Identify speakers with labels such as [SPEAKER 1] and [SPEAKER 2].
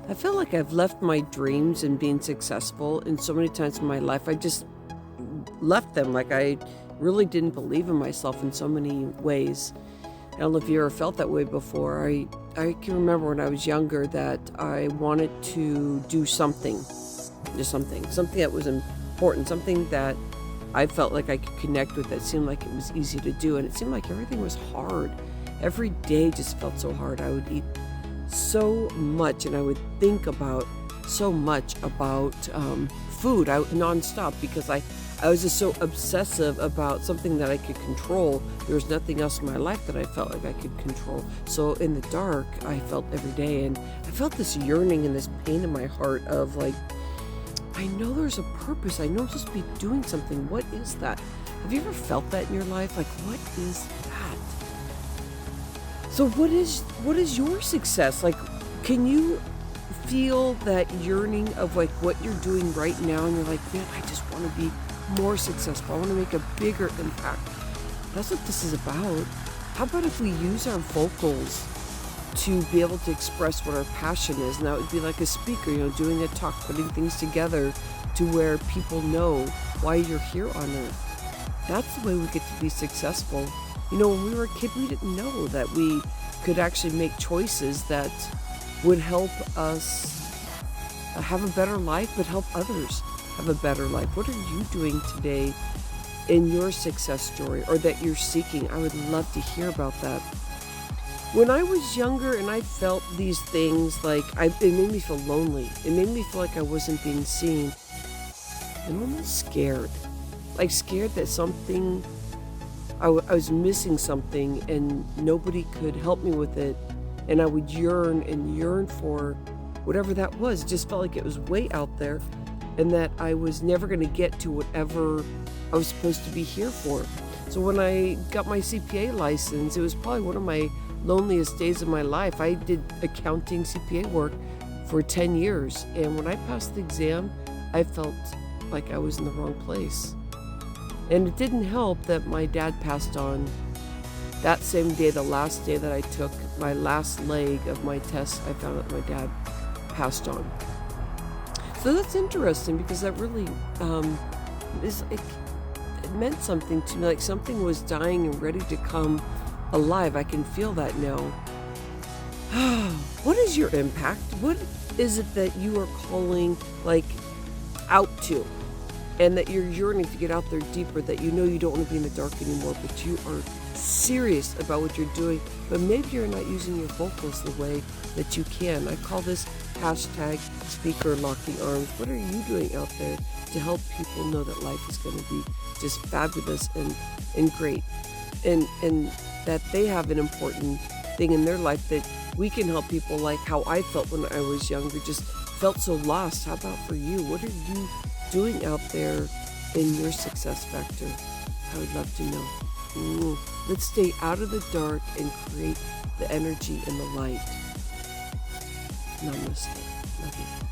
[SPEAKER 1] I feel like I've left my dreams and being successful in so many times in my life. I just left them. Like I really didn't believe in myself in so many ways. I don't know if you ever felt that way before. I can remember when I was younger that I wanted to do something, just something that was important, something that I felt like I could connect with, that seemed like it was easy to do. And it seemed like everything was hard. Every day just felt so hard. I would eat so much and I would think about so much about food out nonstop because I was just so obsessive about something that I could control. There was nothing else in my life that I felt like I could control. So in the dark, I felt every day, and I felt this yearning and this pain in my heart of like, I know there's a purpose. I know I'm supposed to be doing something. What is that? Have you ever felt that in your life? Like, what is that? So what is your success? Like, can you feel that yearning of like what you're doing right now and you're like, man, I just want to be more successful. I want to make a bigger impact. That's what this is about. How about if we use our vocals to be able to express what our passion is? And that would be like a speaker, doing a talk, putting things together to where people know why you're here on earth. That's the way we get to be successful. When we were a kid, we didn't know that we could actually make choices that would help us have a better life, but help others have a better life. What are you doing today in your success story, or that you're seeking? I would love to hear about that. When I was younger and I felt these things, like it made me feel lonely. It made me feel like I wasn't being seen and almost scared. Like scared that I was missing something and nobody could help me with it. And I would yearn and yearn for whatever that was. It just felt like it was way out there and that I was never going to get to whatever I was supposed to be here for. So when I got my CPA license, it was probably one of my loneliest days of my life. I did accounting CPA work for 10 years. And when I passed the exam, I felt like I was in the wrong place. And it didn't help that my dad passed on that same day, the last day that I took my last leg of my test. I found out my dad passed on. So that's interesting because that really it meant something to me, like something was dying and ready to come alive. I can feel that now. What is your impact? What is it that you are calling out to? And that you're yearning to get out there deeper, that you don't want to be in the dark anymore, but you are serious about what you're doing, but maybe you're not using your vocals the way that you can. I call this hashtag speaker locking arms. What are you doing out there to help people know that life is going to be just fabulous and great, and that they have an important thing in their life, that we can help people like how I felt when I was younger, just felt so lost. How about for you? What are you doing out there in your success factor? I would love to know. Let's stay out of the dark and create the energy and the light. Namaste. Love you.